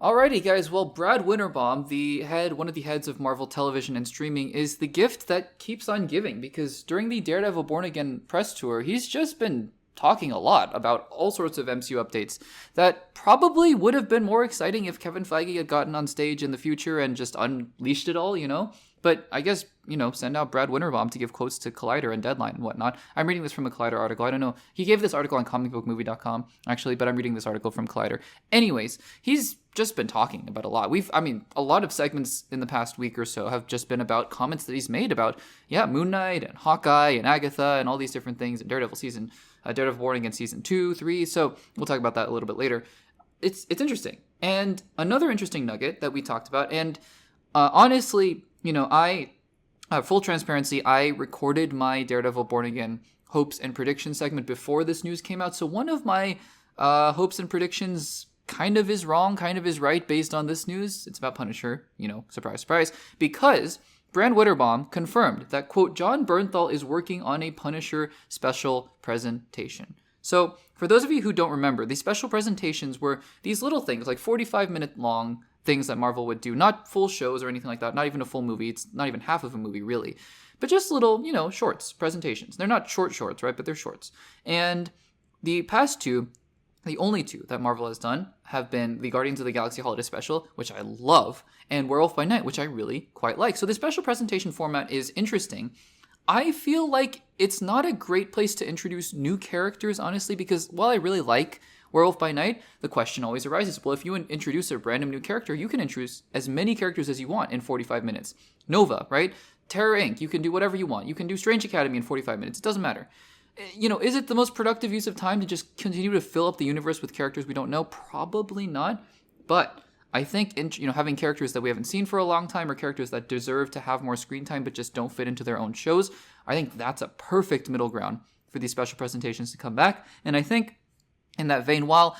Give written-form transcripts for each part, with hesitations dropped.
Alrighty, guys. Well, Brad Winterbaum, one of the heads of Marvel Television and Streaming, is the gift that keeps on giving, because during the Daredevil Born Again press tour, he's just been talking a lot about all sorts of MCU updates that probably would have been more exciting if Kevin Feige had gotten on stage in the future and just unleashed it all, But I guess, send out Brad Winterbaum to give quotes to Collider and Deadline and whatnot. I'm reading this from a Collider article. I don't know. He gave this article on comicbookmovie.com, actually, but I'm reading this article from Collider. Anyways, he's just been talking about a lot. A lot of segments in the past week or so have just been about comments that he's made about, Moon Knight and Hawkeye and Agatha and all these different things in Daredevil Born Again Season 2, 3, so we'll talk about that a little bit later. It's interesting. And another interesting nugget that we talked about, and honestly, full transparency, I recorded my Daredevil Born Again hopes and predictions segment before this news came out, so one of my hopes and predictions kind of is wrong, kind of is right based on this news. It's about Punisher, surprise, surprise, because Brad Winterbaum confirmed that, quote, John Bernthal is working on a Punisher special presentation. So, for those of you who don't remember, these special presentations were these little things, like 45-minute long things that Marvel would do, not full shows or anything like that, not even a full movie, it's not even half of a movie, really, but just little, shorts, presentations. They're not shorts, right, but they're shorts. And the past two, the only two that Marvel has done have been the Guardians of the Galaxy Holiday Special, which I love, and Werewolf by Night, which I really quite like. So the special presentation format is interesting. I feel like it's not a great place to introduce new characters, honestly, because while I really like Werewolf by Night, the question always arises, well, if you introduce a random new character, you can introduce as many characters as you want in 45 minutes. Nova, right? Terror Inc., you can do whatever you want. You can do Strange Academy in 45 minutes. It doesn't matter. Is it the most productive use of time to just continue to fill up the universe with characters we don't know? Probably not. But I think, having characters that we haven't seen for a long time, or characters that deserve to have more screen time but just don't fit into their own shows, I think that's a perfect middle ground for these special presentations to come back. And I think, in that vein, while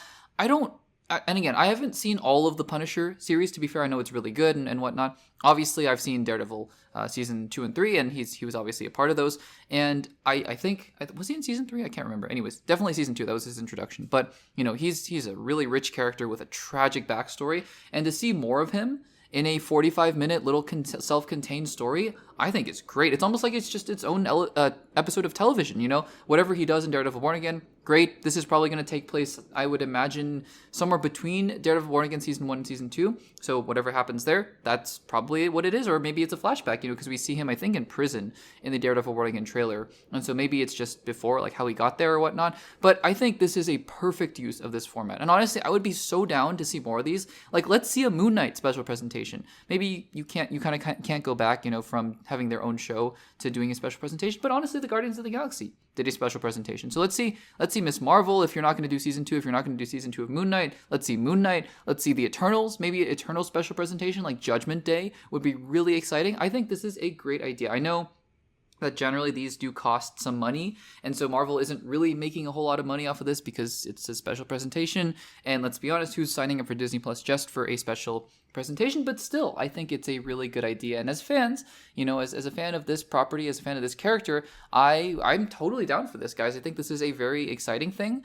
and again, I haven't seen all of the Punisher series, to be fair. I know it's really good and whatnot. Obviously, I've seen Daredevil season 2 and 3, and he was obviously a part of those. And I think, was he in season 3? I can't remember. Anyways, definitely season 2. That was his introduction. But, he's a really rich character with a tragic backstory. And to see more of him in a 45-minute little self-contained story, I think it's great. It's almost like it's just its own episode of television, Whatever he does in Daredevil Born Again, great. This is probably going to take place, I would imagine, somewhere between Daredevil Born Again Season 1 and Season 2. So whatever happens there, that's probably what it is. Or maybe it's a flashback, because we see him, I think, in prison in the Daredevil Born Again trailer. And so maybe it's just before, like how he got there or whatnot. But I think this is a perfect use of this format. And honestly, I would be so down to see more of these. Like, let's see a Moon Knight special presentation. Maybe you kind of can't go back, from having their own show to doing a special presentation. But honestly, the Guardians of the Galaxy did a special presentation. So let's see Miss Marvel, if you're not going to do season 2, if you're not going to do season 2 of Moon Knight. Let's see Moon Knight. Let's see the Eternals. Maybe an Eternal special presentation like Judgment Day would be really exciting. I think this is a great idea. I know that generally these do cost some money, and so Marvel isn't really making a whole lot of money off of this because it's a special presentation, and let's be honest, who's signing up for Disney Plus just for a special presentation? But still, I think it's a really good idea, and as fans, as a fan of this property, as a fan of this character, I'm totally down for this, guys. I think this is a very exciting thing,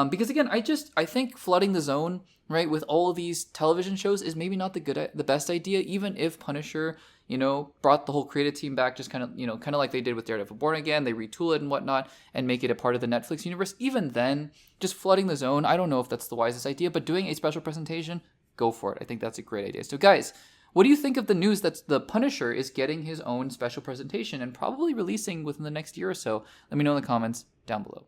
because again, I think flooding the zone, right, with all of these television shows is maybe not the best idea, even if Punisher, brought the whole creative team back, just kind of like they did with Daredevil Born Again. They retool it and whatnot and make it a part of the Netflix universe. Even then, just flooding the zone, I don't know if that's the wisest idea, but doing a special presentation, go for it. I think that's a great idea. So guys, what do you think of the news that the Punisher is getting his own special presentation and probably releasing within the next year or so? Let me know in the comments down below.